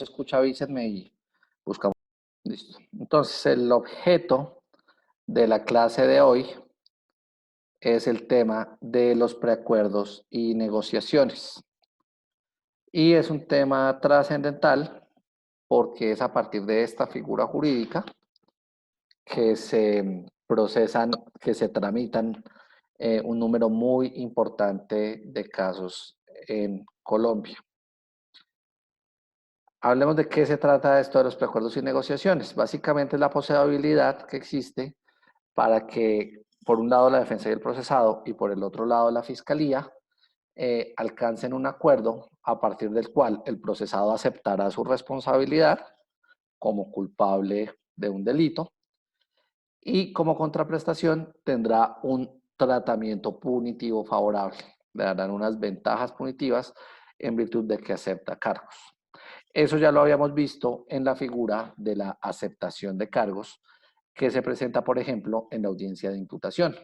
escucha, avísenme y buscamos. Listo. Entonces, el objeto de la clase de hoy es el tema de los preacuerdos y negociaciones. Y es un tema trascendental porque es a partir de esta figura jurídica que se procesan, que se tramitan un número muy importante de casos en Colombia. Hablemos de qué se trata esto de los preacuerdos y negociaciones. Básicamente es la posibilidad que existe para que, por un lado, la defensa y el procesado y por el otro lado, la fiscalía, alcancen un acuerdo a partir del cual el procesado aceptará su responsabilidad como culpable de un delito y como contraprestación tendrá un tratamiento punitivo favorable. Le darán unas ventajas punitivas en virtud de que acepta cargos. Eso ya lo habíamos visto en la figura de la aceptación de cargos que se presenta, por ejemplo, en la audiencia de imputación.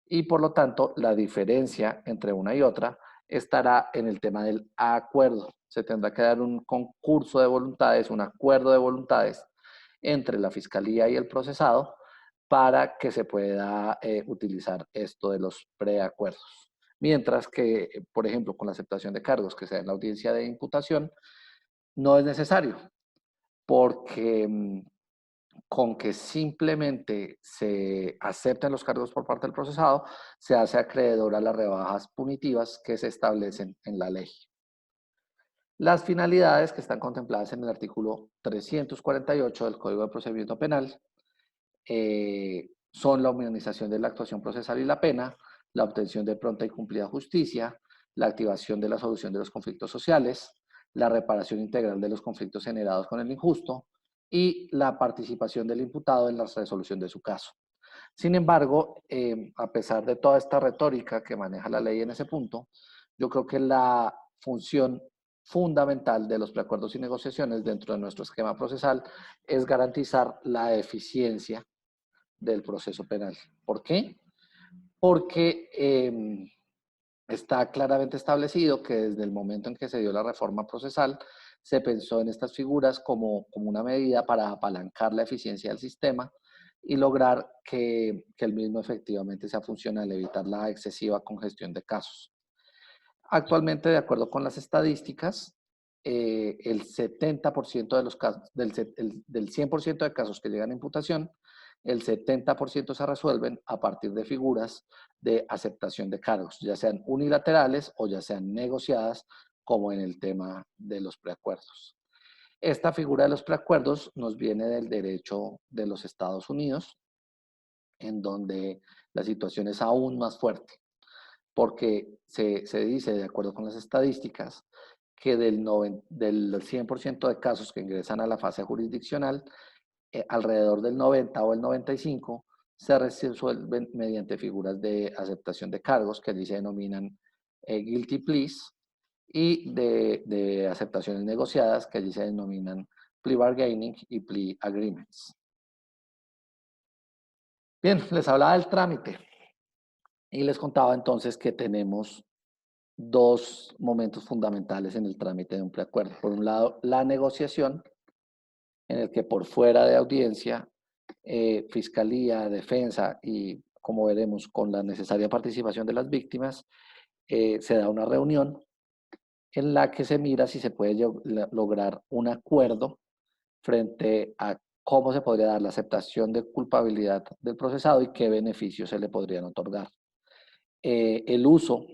Y por lo tanto, la diferencia entre una y otra estará en el tema del acuerdo. Se tendrá que dar un concurso de voluntades, un acuerdo de voluntades entre la fiscalía y el procesado para que se pueda utilizar esto de los preacuerdos. Mientras que, por ejemplo, con la aceptación de cargos que se da en la audiencia de imputación, no es necesario, porque con que simplemente se acepten los cargos por parte del procesado, se hace acreedor a las rebajas punitivas que se establecen en la ley. Las finalidades que están contempladas en el artículo 348 del Código de Procedimiento Penal son la humanización de la actuación procesal y la pena, la obtención de pronta y cumplida justicia, la activación de la solución de los conflictos sociales, la reparación integral de los conflictos generados con el injusto y la participación del imputado en la resolución de su caso. Sin embargo, a pesar de toda esta retórica que maneja la ley en ese punto, yo creo que la función fundamental de los preacuerdos y negociaciones dentro de nuestro esquema procesal es garantizar la eficiencia del proceso penal. ¿Por qué? Porque está claramente establecido que desde el momento en que se dio la reforma procesal, se pensó en estas figuras como una medida para apalancar la eficiencia del sistema y lograr que el mismo efectivamente sea funcional, evitar la excesiva congestión de casos. Actualmente, de acuerdo con las estadísticas, el 70% de los casos, del 100% de casos que llegan a imputación, el 70% se resuelven a partir de figuras de aceptación de cargos, ya sean unilaterales o ya sean negociadas, como en el tema de los preacuerdos. Esta figura de los preacuerdos nos viene del derecho de los Estados Unidos, en donde la situación es aún más fuerte porque se dice, de acuerdo con las estadísticas, que del 100% de casos que ingresan a la fase jurisdiccional, alrededor del 90 o el 95 se resuelven mediante figuras de aceptación de cargos que allí se denominan guilty pleas y de aceptaciones negociadas que allí se denominan plea bargaining y plea agreements. Bien, les hablaba del trámite y les contaba entonces que tenemos dos momentos fundamentales en el trámite de un preacuerdo. Por un lado, la negociación, en el que por fuera de audiencia, fiscalía, defensa y, como veremos, con la necesaria participación de las víctimas, se da una reunión en la que se mira si se puede lograr un acuerdo frente a cómo se podría dar la aceptación de culpabilidad del procesado y qué beneficios se le podrían otorgar. El uso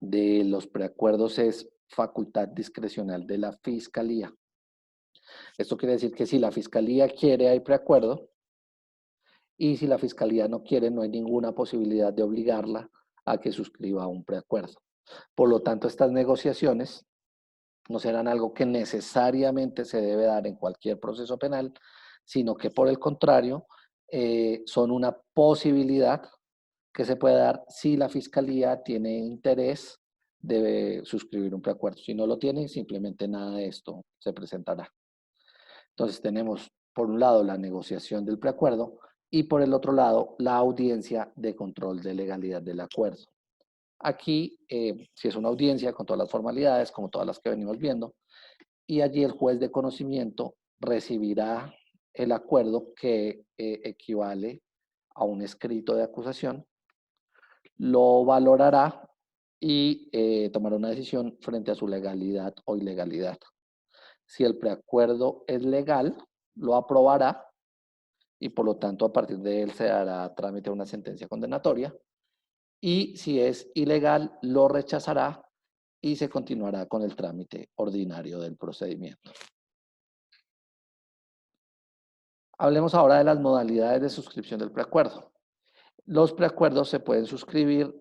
de los preacuerdos es facultad discrecional de la fiscalía. Esto quiere decir que si la fiscalía quiere, hay preacuerdo, y si la fiscalía no quiere, no hay ninguna posibilidad de obligarla a que suscriba un preacuerdo. Por lo tanto, estas negociaciones no serán algo que necesariamente se debe dar en cualquier proceso penal, sino que por el contrario, son una posibilidad que se puede dar si la fiscalía tiene interés de suscribir un preacuerdo. Si no lo tiene, simplemente nada de esto se presentará. Entonces tenemos por un lado la negociación del preacuerdo y por el otro lado la audiencia de control de legalidad del acuerdo. Aquí, si es una audiencia con todas las formalidades, como todas las que venimos viendo, y allí el juez de conocimiento recibirá el acuerdo que equivale a un escrito de acusación, lo valorará y tomará una decisión frente a su legalidad o ilegalidad. Si el preacuerdo es legal, lo aprobará y por lo tanto a partir de él se dará trámite a una sentencia condenatoria. Y si es ilegal, lo rechazará y se continuará con el trámite ordinario del procedimiento. Hablemos ahora de las modalidades de suscripción del preacuerdo. Los preacuerdos se pueden suscribir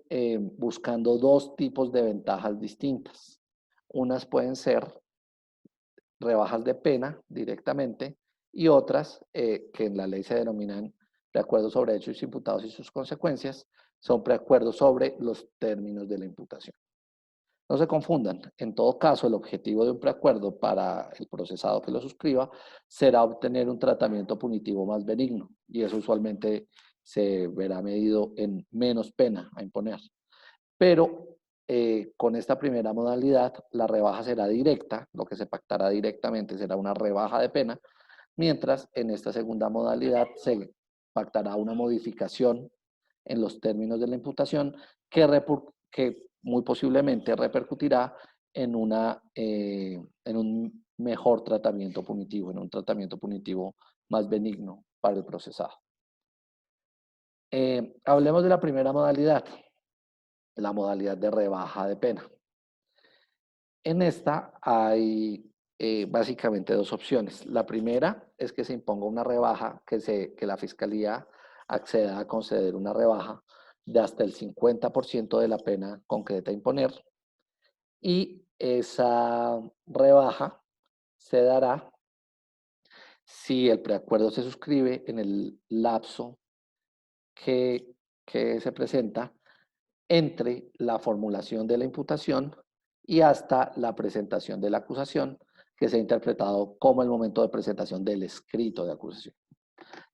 buscando dos tipos de ventajas distintas. Unas pueden ser rebajas de pena directamente y otras que en la ley se denominan preacuerdos sobre hechos imputados y sus consecuencias, son preacuerdos sobre los términos de la imputación. No se confundan, en todo caso el objetivo de un preacuerdo para el procesado que lo suscriba será obtener un tratamiento punitivo más benigno y eso usualmente se verá medido en menos pena a imponer. Pero con esta primera modalidad la rebaja será directa, lo que se pactará directamente será una rebaja de pena, mientras en esta segunda modalidad se pactará una modificación en los términos de la imputación que muy posiblemente repercutirá en un mejor tratamiento punitivo, en un tratamiento punitivo más benigno para el procesado. Hablemos de la primera modalidad, la modalidad de rebaja de pena. En esta hay básicamente dos opciones. La primera es que se imponga una rebaja, que la Fiscalía acceda a conceder una rebaja de hasta el 50% de la pena concreta a imponer. Y esa rebaja se dará si el preacuerdo se suscribe en el lapso que, que se presenta entre la formulación de la imputación y hasta la presentación de la acusación, que se ha interpretado como el momento de presentación del escrito de acusación.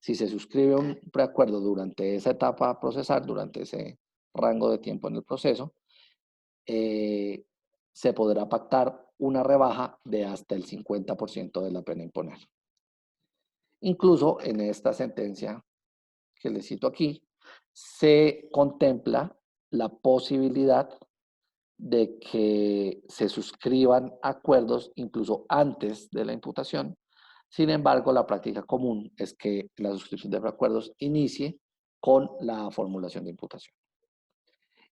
Si se suscribe un preacuerdo durante esa etapa procesal, durante ese rango de tiempo en el proceso, se podrá pactar una rebaja de hasta el 50% de la pena a imponer. Incluso en esta sentencia que les cito aquí, se contempla la posibilidad de que se suscriban acuerdos incluso antes de la imputación. Sin embargo, la práctica común es que la suscripción de acuerdos inicie con la formulación de imputación.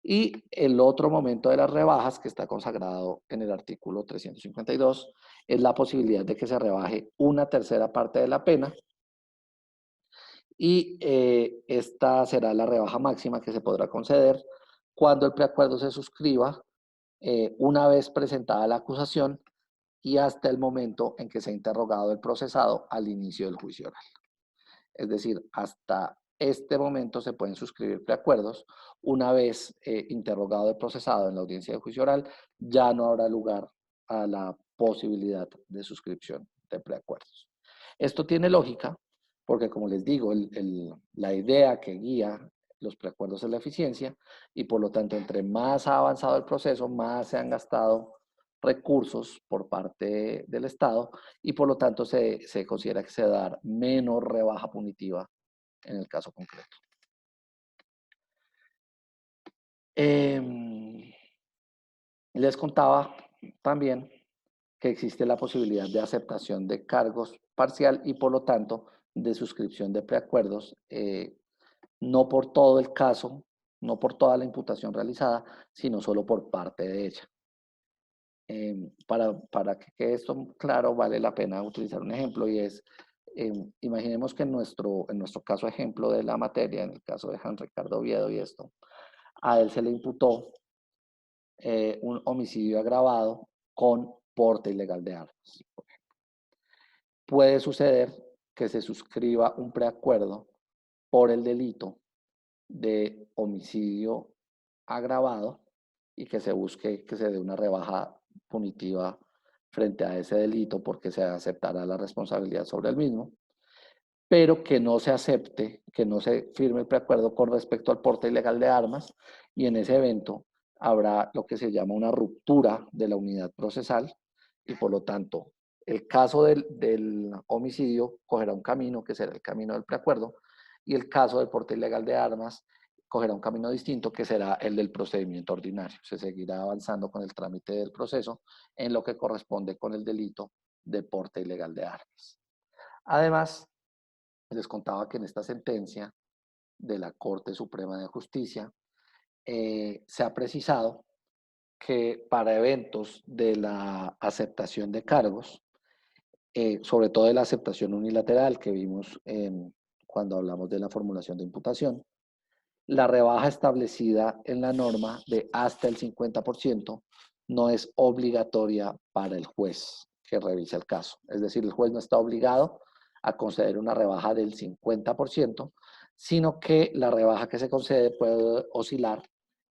Y el otro momento de las rebajas, que está consagrado en el artículo 352, es la posibilidad de que se rebaje una tercera parte de la pena y esta será la rebaja máxima que se podrá conceder cuando el preacuerdo se suscriba una vez presentada la acusación y hasta el momento en que se ha interrogado el procesado al inicio del juicio oral. Es decir, hasta este momento se pueden suscribir preacuerdos. Una vez interrogado el procesado en la audiencia de juicio oral, ya no habrá lugar a la posibilidad de suscripción de preacuerdos. Esto tiene lógica porque, como les digo, la idea que guía los preacuerdos es la eficiencia y por lo tanto, entre más ha avanzado el proceso, más se han gastado recursos por parte del Estado y por lo tanto se considera que se va a dar menor rebaja punitiva en el caso concreto. Les contaba también que existe la posibilidad de aceptación de cargos parcial y por lo tanto de suscripción de preacuerdos, no por todo el caso, no por toda la imputación realizada, sino solo por parte de ella. Para que quede esto claro, vale la pena utilizar un ejemplo y es, imaginemos que en nuestro caso ejemplo de la materia, en el caso de Juan Ricardo Oviedo y esto, a él se le imputó un homicidio agravado con porte ilegal de armas. Puede suceder que se suscriba un preacuerdo por el delito de homicidio agravado y que se busque que se dé una rebaja punitiva frente a ese delito porque se aceptará la responsabilidad sobre el mismo, pero que no se acepte, que no se firme el preacuerdo con respecto al porte ilegal de armas y en ese evento habrá lo que se llama una ruptura de la unidad procesal y por lo tanto El caso del homicidio cogerá un camino que será el camino del preacuerdo, y el caso del porte ilegal de armas cogerá un camino distinto que será el del procedimiento ordinario. Se seguirá avanzando con el trámite del proceso en lo que corresponde con el delito de porte ilegal de armas. Además, les contaba que en esta sentencia de la Corte Suprema de Justicia se ha precisado que para eventos de la aceptación de cargos, sobre todo de la aceptación unilateral que vimos cuando hablamos de la formulación de imputación, la rebaja establecida en la norma de hasta el 50% no es obligatoria para el juez que revisa el caso. Es decir, el juez no está obligado a conceder una rebaja del 50%, sino que la rebaja que se concede puede oscilar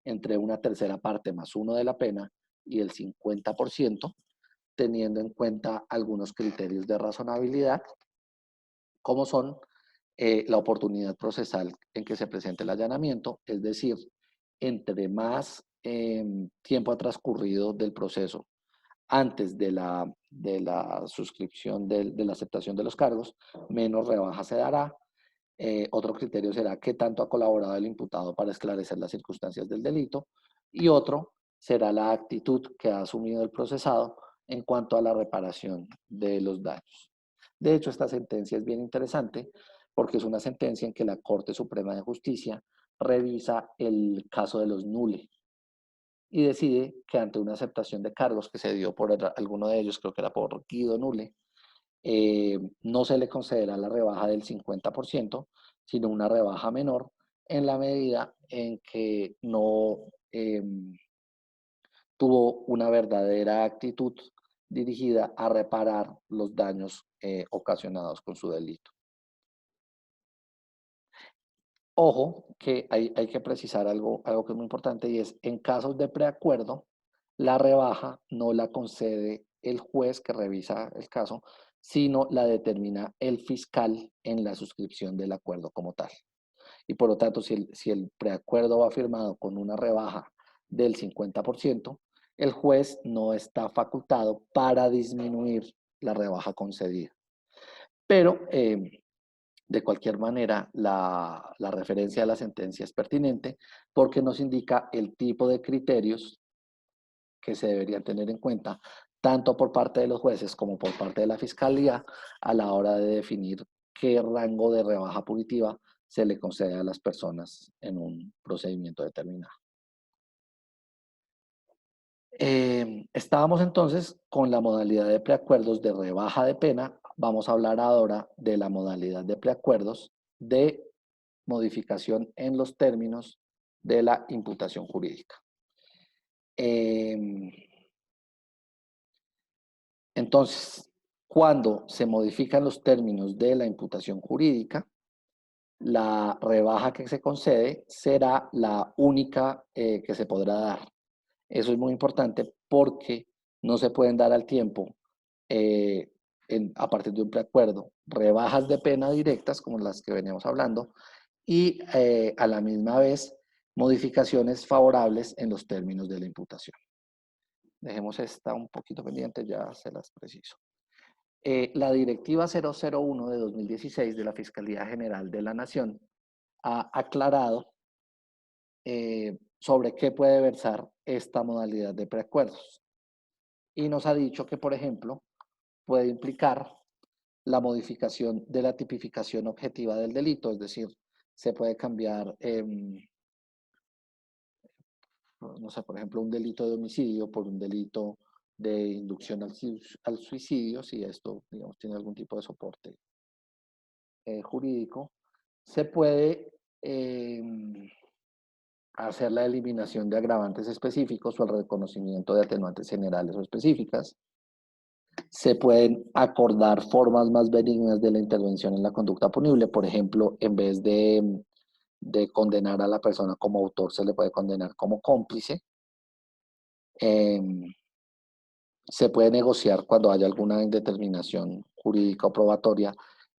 entre una tercera parte más uno de la pena y el 50%, teniendo en cuenta algunos criterios de razonabilidad, como son la oportunidad procesal en que se presente el allanamiento, es decir, entre más tiempo ha transcurrido del proceso antes de la suscripción de la aceptación de los cargos, menos rebaja se dará. Otro criterio será qué tanto ha colaborado el imputado para esclarecer las circunstancias del delito, y otro será la actitud que ha asumido el procesado en cuanto a la reparación de los daños. De hecho, esta sentencia es bien interesante porque es una sentencia en que la Corte Suprema de Justicia revisa el caso de los nules y decide que ante una aceptación de cargos que se dio por alguno de ellos, creo que era por Guido Nule, no se le concederá la rebaja del 50%, sino una rebaja menor en la medida en que no tuvo una verdadera actitud dirigida a reparar los daños ocasionados con su delito. Ojo, que hay que precisar algo que es muy importante, y es en casos de preacuerdo, la rebaja no la concede el juez que revisa el caso, sino la determina el fiscal en la suscripción del acuerdo como tal. Y por lo tanto, si el preacuerdo va firmado con una rebaja del 50%, el juez no está facultado para disminuir la rebaja concedida. Pero de cualquier manera, la referencia a la sentencia es pertinente porque nos indica el tipo de criterios que se deberían tener en cuenta, tanto por parte de los jueces como por parte de la fiscalía, a la hora de definir qué rango de rebaja punitiva se le concede a las personas en un procedimiento determinado. Estábamos entonces con la modalidad de preacuerdos de rebaja de pena. Vamos a hablar ahora de la modalidad de preacuerdos de modificación en los términos de la imputación jurídica. Entonces, cuando se modifican los términos de la imputación jurídica, la rebaja que se concede será la única que se podrá dar. Eso es muy importante porque no se pueden dar al tiempo, a partir de un preacuerdo, rebajas de pena directas, como las que veníamos hablando, y a la misma vez modificaciones favorables en los términos de la imputación. Dejemos esta un poquito pendiente, ya se las preciso. La Directiva 001 de 2016 de la Fiscalía General de la Nación ha aclarado sobre qué puede versar esta modalidad de preacuerdos. Y nos ha dicho que, por ejemplo, puede implicar la modificación de la tipificación objetiva del delito, es decir, se puede cambiar, no sé, por ejemplo, un delito de homicidio por un delito de inducción al suicidio, si esto, digamos, tiene algún tipo de soporte jurídico. Se puede hacer la eliminación de agravantes específicos o el reconocimiento de atenuantes generales o específicas. Se pueden acordar formas más benignas de la intervención en la conducta punible. Por ejemplo, en vez de condenar a la persona como autor, se le puede condenar como cómplice. Se puede negociar cuando haya alguna indeterminación jurídica o probatoria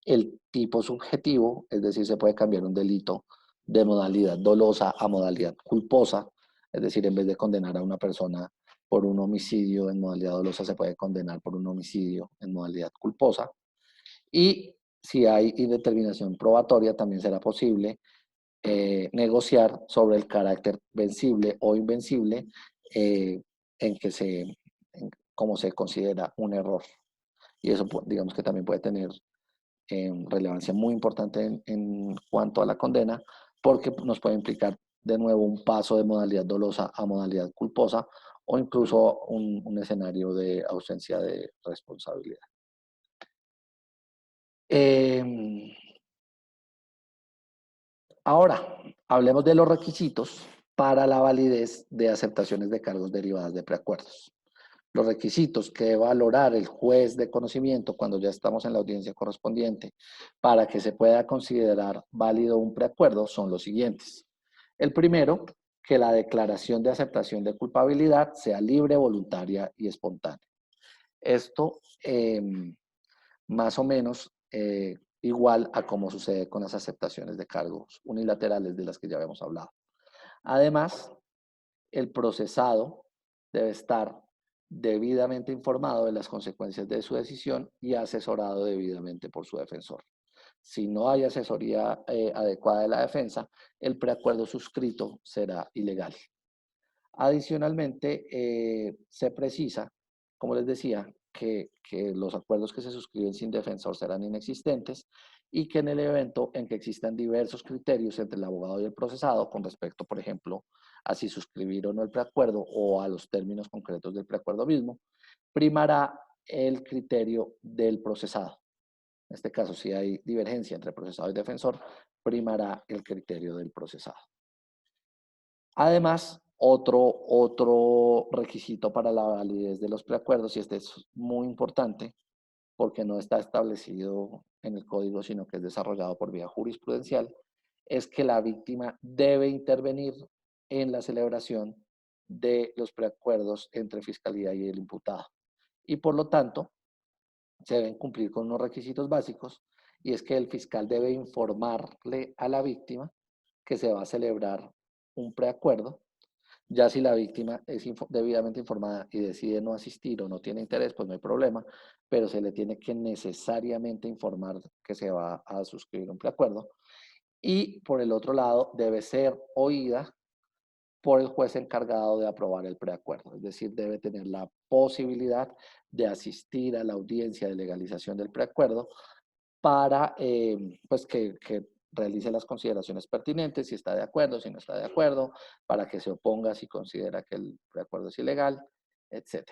el tipo subjetivo, es decir, se puede cambiar un delito de modalidad dolosa a modalidad culposa, es decir, en vez de condenar a una persona por un homicidio en modalidad dolosa se puede condenar por un homicidio en modalidad culposa. Y si hay indeterminación probatoria, también será posible negociar sobre el carácter vencible o invencible en que como se considera un error. Y eso, digamos que también puede tener relevancia muy importante en cuanto a la condena, porque nos puede implicar de nuevo un paso de modalidad dolosa a modalidad culposa o incluso un escenario de ausencia de responsabilidad. Ahora, hablemos de los requisitos para la validez de aceptaciones de cargos derivadas de preacuerdos. Los requisitos que debe valorar el juez de conocimiento cuando ya estamos en la audiencia correspondiente para que se pueda considerar válido un preacuerdo son los siguientes. El primero, que la declaración de aceptación de culpabilidad sea libre, voluntaria y espontánea. Esto más o menos igual a como sucede con las aceptaciones de cargos unilaterales de las que ya habíamos hablado. Además, el procesado debe estar debidamente informado de las consecuencias de su decisión y asesorado debidamente por su defensor. Si no hay asesoría adecuada de la defensa, el preacuerdo suscrito será ilegal. Adicionalmente, se precisa, como les decía, que los acuerdos que se suscriben sin defensor serán inexistentes y que en el evento en que existan diversos criterios entre el abogado y el procesado con respecto, por ejemplo, a si suscribir o no el preacuerdo o a los términos concretos del preacuerdo mismo, primará el criterio del procesado. En este caso, si hay divergencia entre procesado y defensor, primará el criterio del procesado. Además, otro requisito para la validez de los preacuerdos, y este es muy importante porque no está establecido en el código, sino que es desarrollado por vía jurisprudencial, es que la víctima debe intervenir en la celebración de los preacuerdos entre fiscalía y el imputado. Y por lo tanto, se deben cumplir con unos requisitos básicos, y es que el fiscal debe informarle a la víctima que se va a celebrar un preacuerdo. Ya si la víctima es debidamente informada y decide no asistir o no tiene interés, pues no hay problema, pero se le tiene que necesariamente informar que se va a suscribir un preacuerdo. Y por el otro lado, debe ser oída por el juez encargado de aprobar el preacuerdo, es decir, debe tener la posibilidad de asistir a la audiencia de legalización del preacuerdo para pues que realice las consideraciones pertinentes, si está de acuerdo, si no está de acuerdo, para que se oponga si considera que el preacuerdo es ilegal, etc.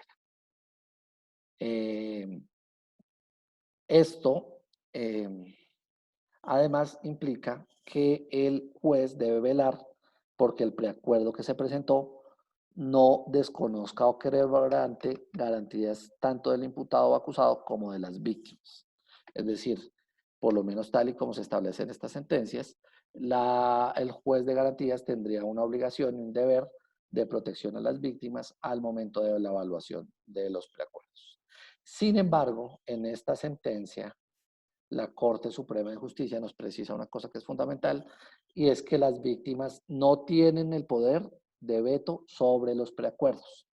Esto además implica que el juez debe velar porque el preacuerdo que se presentó no desconozca o quebrante garantías tanto del imputado o acusado como de las víctimas. Es decir, por lo menos tal y como se establece en estas sentencias, el juez de garantías tendría una obligación y un deber de protección a las víctimas al momento de la evaluación de los preacuerdos. Sin embargo, en esta sentencia, la Corte Suprema de Justicia nos precisa una cosa que es fundamental, y es que las víctimas no tienen el poder de veto sobre los preacuerdos.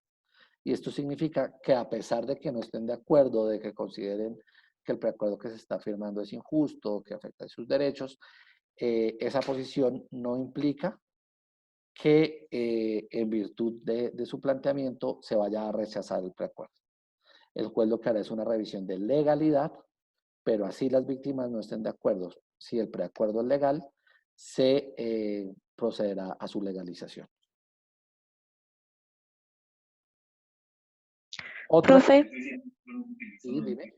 Y esto significa que a pesar de que no estén de acuerdo, de que consideren que el preacuerdo que se está firmando es injusto, que afecta a sus derechos, esa posición no implica que en virtud de su planteamiento se vaya a rechazar el preacuerdo. El juez lo que hará es una revisión de legalidad, pero así las víctimas no estén de acuerdo. Si el preacuerdo es legal, se procederá a su legalización. Otro. Profe, Sí, dime.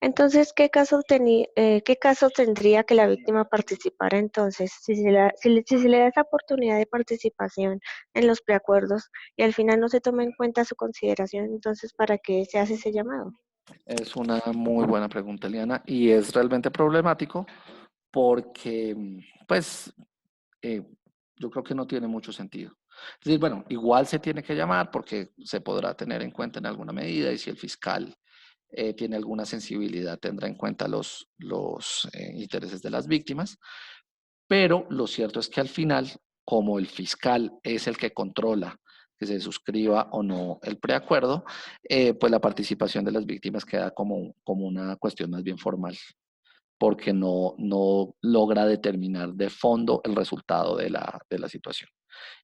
entonces, ¿qué caso tendría que la víctima participara entonces? Si se le da esa oportunidad de participación en los preacuerdos y al final no se toma en cuenta su consideración, entonces, ¿para qué se hace ese llamado? Es una muy buena pregunta, Eliana, y es realmente problemático porque, pues, eh, yo creo que no tiene mucho sentido. Es decir, bueno, igual se tiene que llamar porque se podrá tener en cuenta en alguna medida, y si el fiscal tiene alguna sensibilidad, tendrá en cuenta los intereses de las víctimas, pero lo cierto es que al final, como el fiscal es el que controla que se suscriba o no el preacuerdo, pues la participación de las víctimas queda como una cuestión más bien formal, porque no logra determinar de fondo el resultado de la situación.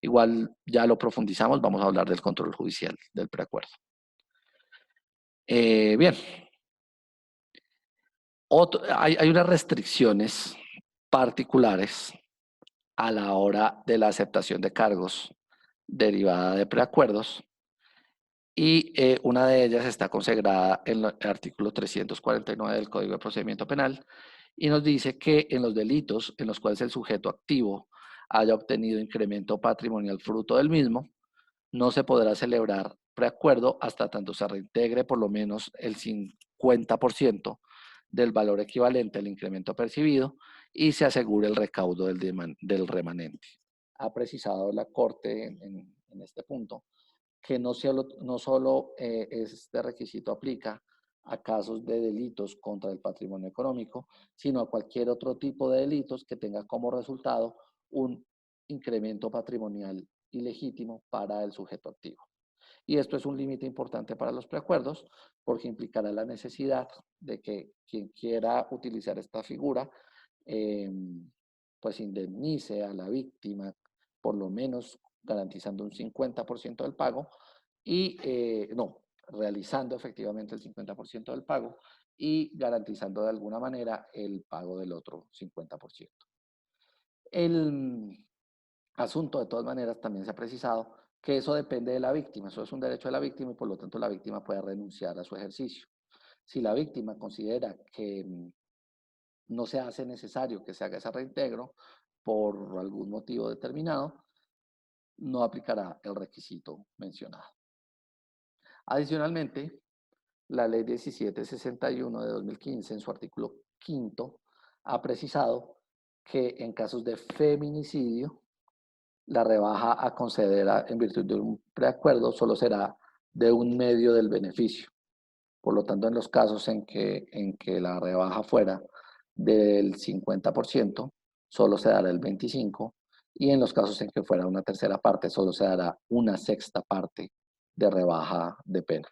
Igual ya lo profundizamos, vamos a hablar del control judicial del preacuerdo. Bien, hay unas restricciones particulares a la hora de la aceptación de cargos derivada de preacuerdos, y una de ellas está consagrada en el artículo 349 del Código de Procedimiento Penal, y nos dice que en los delitos en los cuales el sujeto activo haya obtenido incremento patrimonial fruto del mismo, no se podrá celebrar preacuerdo hasta tanto se reintegre por lo menos el 50% del valor equivalente al incremento percibido y se asegure el recaudo del remanente. Ha precisado la Corte en este punto que no solo este requisito aplica a casos de delitos contra el patrimonio económico, sino a cualquier otro tipo de delitos que tenga como resultado un incremento patrimonial ilegítimo para el sujeto activo. Y esto es un límite importante para los preacuerdos porque implicará la necesidad de que quien quiera utilizar esta figura eh, pues indemnice a la víctima por lo menos garantizando un 50% del pago y no, realizando efectivamente el 50% del pago y garantizando de alguna manera el pago del otro 50%. El asunto, de todas maneras, también se ha precisado que eso depende de la víctima, eso es un derecho de la víctima y por lo tanto la víctima puede renunciar a su ejercicio. Si la víctima considera que no se hace necesario que se haga ese reintegro por algún motivo determinado, no aplicará el requisito mencionado. Adicionalmente, la Ley 1761 de 2015, en su artículo 5, ha precisado que en casos de feminicidio, la rebaja a conceder en virtud de un preacuerdo solo será de un medio del beneficio. Por lo tanto, en los casos en que la rebaja fuera del 50%, solo se dará el 25%, y en los casos en que fuera una tercera parte, solo se dará una sexta parte de rebaja de pena.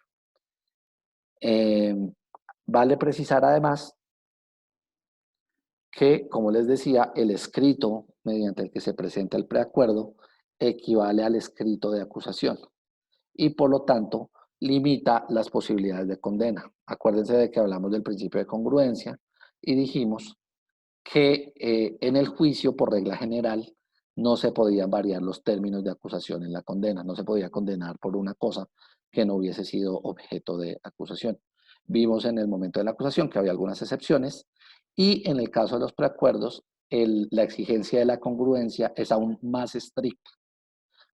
Vale precisar además que, como les decía, el escrito mediante el que se presenta el preacuerdo equivale al escrito de acusación y por lo tanto limita las posibilidades de condena. Acuérdense de que hablamos del principio de congruencia y dijimos que en el juicio, por regla general, no se podían variar los términos de acusación en la condena, no se podía condenar por una cosa que no hubiese sido objeto de acusación. Vimos en el momento de la acusación que había algunas excepciones y en el caso de los preacuerdos, la exigencia de la congruencia es aún más estricta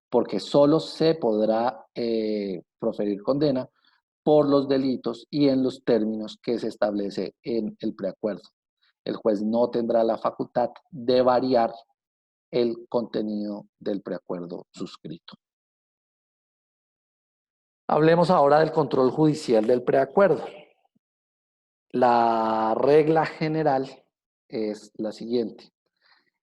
porque solo se podrá proferir condena por los delitos y en los términos que se establece en el preacuerdo. El juez no tendrá la facultad de variar el contenido del preacuerdo suscrito. Hablemos ahora del control judicial del preacuerdo. La regla general es la siguiente.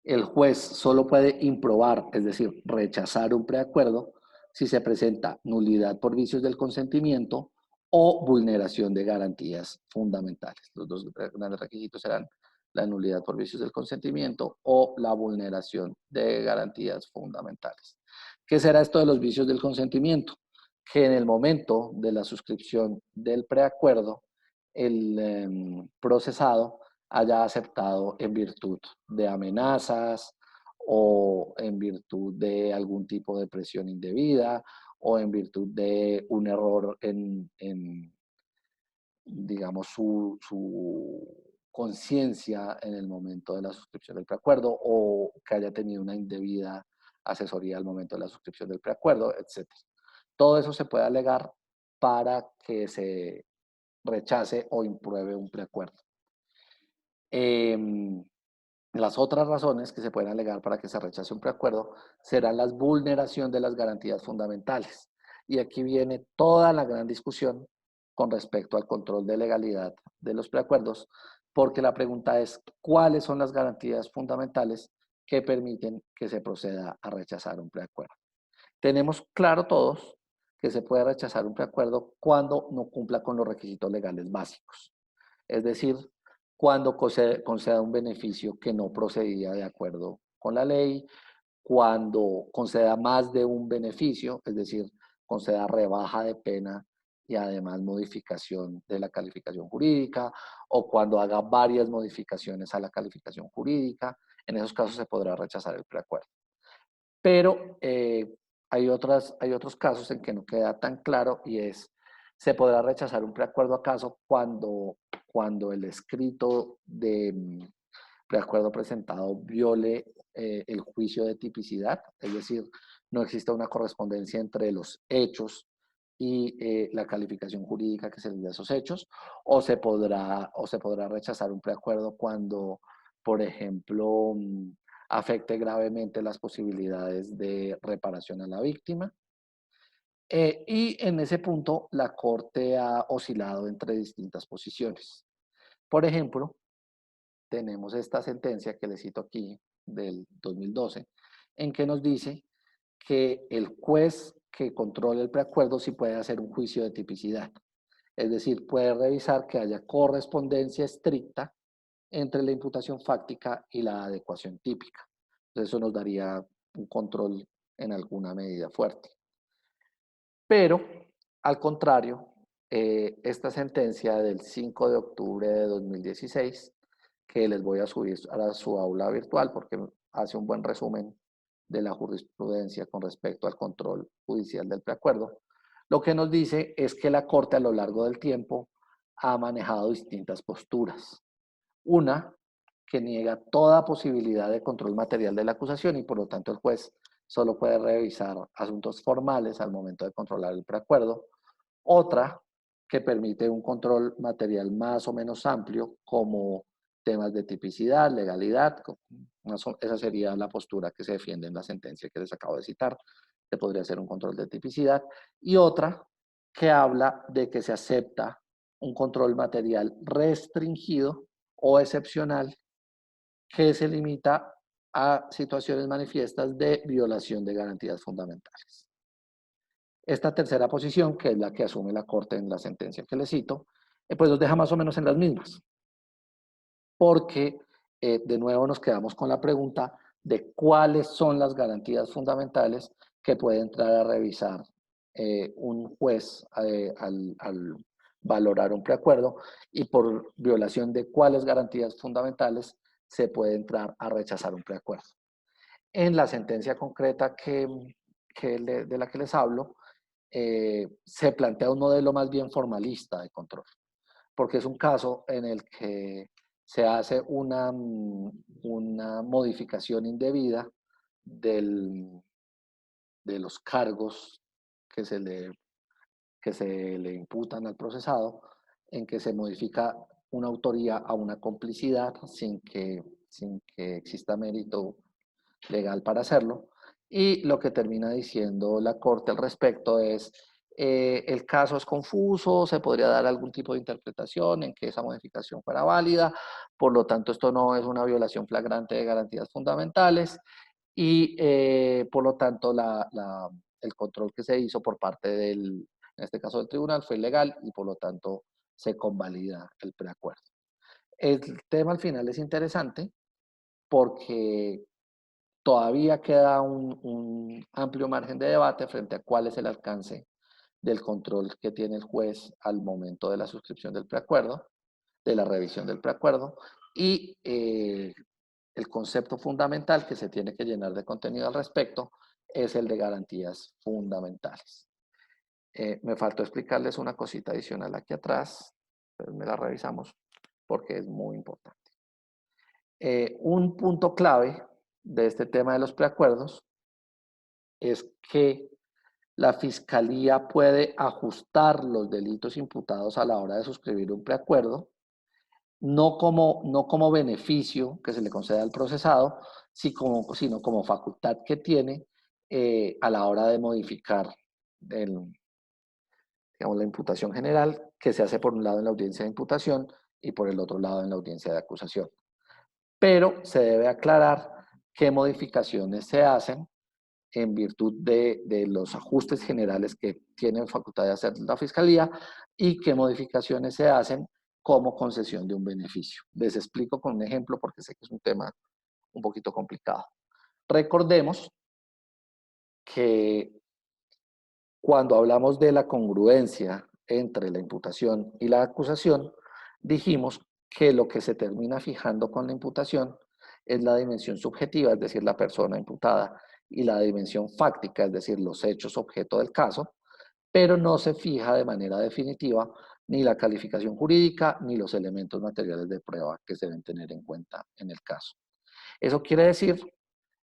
El juez solo puede improbar, es decir, rechazar un preacuerdo si se presenta nulidad por vicios del consentimiento o vulneración de garantías fundamentales. Los dos grandes requisitos serán la nulidad por vicios del consentimiento o la vulneración de garantías fundamentales. ¿Qué será esto de los vicios del consentimiento? Que en el momento de la suscripción del preacuerdo, el procesado haya aceptado en virtud de amenazas o en virtud de algún tipo de presión indebida o en virtud de un error en digamos, su conciencia en el momento de la suscripción del preacuerdo o que haya tenido una indebida asesoría al momento de la suscripción del preacuerdo, etc. Todo eso se puede alegar para que se rechace o impruebe un preacuerdo. Las otras razones que se pueden alegar para que se rechace un preacuerdo serán la vulneración de las garantías fundamentales. Y aquí viene toda la gran discusión con respecto al control de legalidad de los preacuerdos, porque la pregunta es, ¿cuáles son las garantías fundamentales que permiten que se proceda a rechazar un preacuerdo? Tenemos claro todos que se puede rechazar un preacuerdo cuando no cumpla con los requisitos legales básicos. Es decir, cuando conceda un beneficio que no procedía de acuerdo con la ley, cuando conceda más de un beneficio, es decir, conceda rebaja de pena y además modificación de la calificación jurídica, o cuando haga varias modificaciones a la calificación jurídica, en esos casos se podrá rechazar el preacuerdo. Pero hay otros casos en que no queda tan claro y se podrá rechazar un preacuerdo acaso cuando el escrito de preacuerdo presentado viole el juicio de tipicidad, es decir, no exista una correspondencia entre los hechos y la calificación jurídica que se le da a esos hechos, o se podrá rechazar un preacuerdo cuando, por ejemplo, afecte gravemente las posibilidades de reparación a la víctima. Y en ese punto, la Corte ha oscilado entre distintas posiciones. Por ejemplo, tenemos esta sentencia que le cito aquí del 2012, en que nos dice que el juez que controle el preacuerdo sí puede hacer un juicio de tipicidad. Es decir, puede revisar que haya correspondencia estricta entre la imputación fáctica y la adecuación típica. Entonces, eso nos daría un control en alguna medida fuerte. Pero, al contrario, esta sentencia del 5 de octubre de 2016, que les voy a subir a su aula virtual porque hace un buen resumen de la jurisprudencia con respecto al control judicial del preacuerdo, lo que nos dice es que la Corte a lo largo del tiempo ha manejado distintas posturas. Una, que niega toda posibilidad de control material de la acusación y por lo tanto el juez solo puede revisar asuntos formales al momento de controlar el preacuerdo. Otra, que permite un control material más o menos amplio como temas de tipicidad, legalidad. Esa sería la postura que se defiende en la sentencia que les acabo de citar. Se podría hacer un control de tipicidad. Y otra, que habla de que se acepta un control material restringido o excepcional que se limita a situaciones manifiestas de violación de garantías fundamentales. Esta tercera posición, que es la que asume la Corte en la sentencia que le cito, pues nos deja más o menos en las mismas, porque de nuevo nos quedamos con la pregunta de cuáles son las garantías fundamentales que puede entrar a revisar un juez al valorar un preacuerdo y por violación de cuáles garantías fundamentales se puede entrar a rechazar un preacuerdo. En la sentencia concreta de la que les hablo, se plantea un modelo más bien formalista de control, porque es un caso en el que se hace una modificación indebida de los cargos que que se le imputan al procesado, en que se modifica una autoría a una complicidad sin que exista mérito legal para hacerlo. Y lo que termina diciendo la Corte al respecto es, el caso es confuso, se podría dar algún tipo de interpretación en que esa modificación fuera válida, por lo tanto esto no es una violación flagrante de garantías fundamentales y por lo tanto el control que se hizo por parte en este caso del tribunal, fue ilegal y por lo tanto se convalida el preacuerdo. El tema al final es interesante porque todavía queda un amplio margen de debate frente a cuál es el alcance del control que tiene el juez al momento de la suscripción del preacuerdo, de la revisión del preacuerdo, y el concepto fundamental que se tiene que llenar de contenido al respecto es el de garantías fundamentales. Me faltó explicarles una cosita adicional aquí atrás, pero me la revisamos porque es muy importante. Un punto clave de este tema de los preacuerdos es que la Fiscalía puede ajustar los delitos imputados a la hora de suscribir un preacuerdo, no como beneficio que se le conceda al procesado, sino como facultad que tiene a la hora de modificar digamos, la imputación general, que se hace por un lado en la audiencia de imputación y por el otro lado en la audiencia de acusación. Pero se debe aclarar qué modificaciones se hacen en virtud de los ajustes generales que tiene facultad de hacer la Fiscalía y qué modificaciones se hacen como concesión de un beneficio. Les explico con un ejemplo porque sé que es un tema un poquito complicado. Recordemos que cuando hablamos de la congruencia entre la imputación y la acusación, dijimos que lo que se termina fijando con la imputación es la dimensión subjetiva, es decir, la persona imputada, y la dimensión fáctica, es decir, los hechos objeto del caso, pero no se fija de manera definitiva ni la calificación jurídica ni los elementos materiales de prueba que se deben tener en cuenta en el caso. Eso quiere decir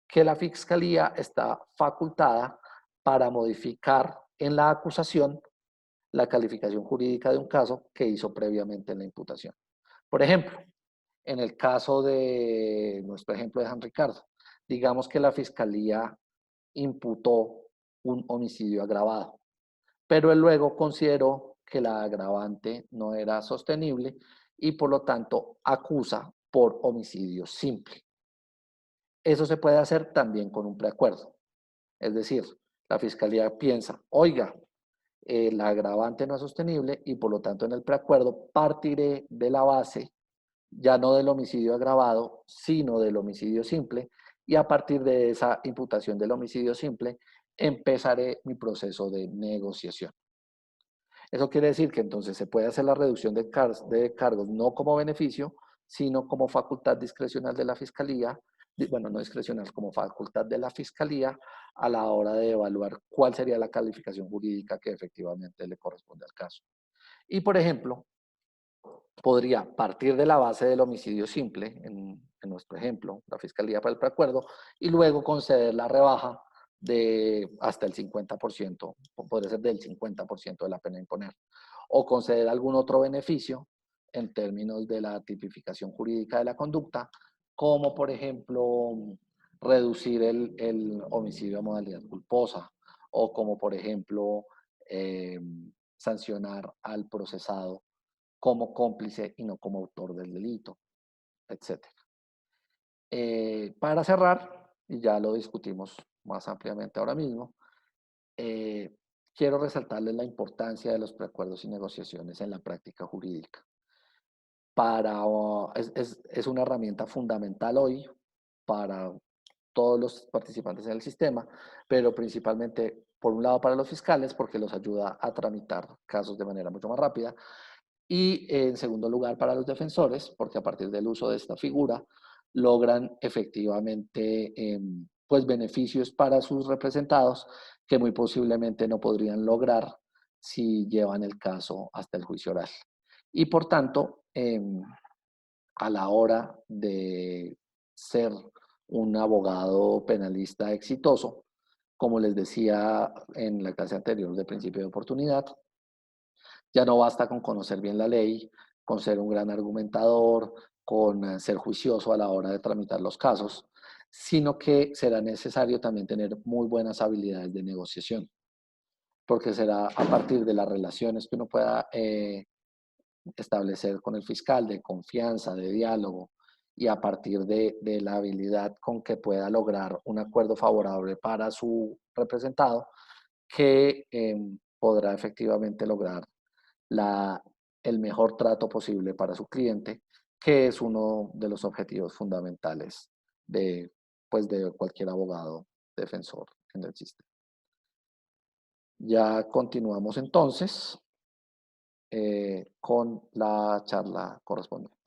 que la Fiscalía está facultada para modificar en la acusación la calificación jurídica de un caso que hizo previamente en la imputación. Por ejemplo, en el caso de nuestro ejemplo de Juan Ricardo, digamos que la Fiscalía imputó un homicidio agravado, pero él luego consideró que la agravante no era sostenible y por lo tanto acusa por homicidio simple. Eso se puede hacer también con un preacuerdo. Es decir, la Fiscalía piensa, oiga, la agravante no es sostenible y por lo tanto en el preacuerdo partiré de la base, ya no del homicidio agravado, sino del homicidio simple, y a partir de esa imputación del homicidio simple empezaré mi proceso de negociación. Eso quiere decir que entonces se puede hacer la reducción de cargos no como beneficio, sino como facultad discrecional de la Fiscalía, bueno, no discrecional, como facultad de la Fiscalía a la hora de evaluar cuál sería la calificación jurídica que efectivamente le corresponde al caso. Y, por ejemplo, podría partir de la base del homicidio simple, en nuestro ejemplo, la Fiscalía para el preacuerdo, y luego conceder la rebaja de hasta el 50%, podría ser del 50% de la pena a imponer, o conceder algún otro beneficio en términos de la tipificación jurídica de la conducta, como por ejemplo reducir el homicidio a modalidad culposa, o como por ejemplo sancionar al procesado como cómplice y no como autor del delito, etc. Para cerrar, y ya lo discutimos más ampliamente ahora mismo, quiero resaltarles la importancia de los preacuerdos y negociaciones en la práctica jurídica. Es una herramienta fundamental hoy para todos los participantes en el sistema, pero principalmente, por un lado, para los fiscales, porque los ayuda a tramitar casos de manera mucho más rápida, y en segundo lugar para los defensores, porque a partir del uso de esta figura logran efectivamente pues beneficios para sus representados que muy posiblemente no podrían lograr si llevan el caso hasta el juicio oral. Y por tanto, a la hora de ser un abogado penalista exitoso, como les decía en la clase anterior de principio de oportunidad, ya no basta con conocer bien la ley, con ser un gran argumentador, con ser juicioso a la hora de tramitar los casos, sino que será necesario también tener muy buenas habilidades de negociación, porque será a partir de las relaciones que uno pueda establecer con el fiscal, de confianza, de diálogo, y a partir de la habilidad con que pueda lograr un acuerdo favorable para su representado, que podrá efectivamente lograr el mejor trato posible para su cliente, que es uno de los objetivos fundamentales pues, de cualquier abogado defensor en el sistema. Ya continuamos entonces con la charla correspondiente.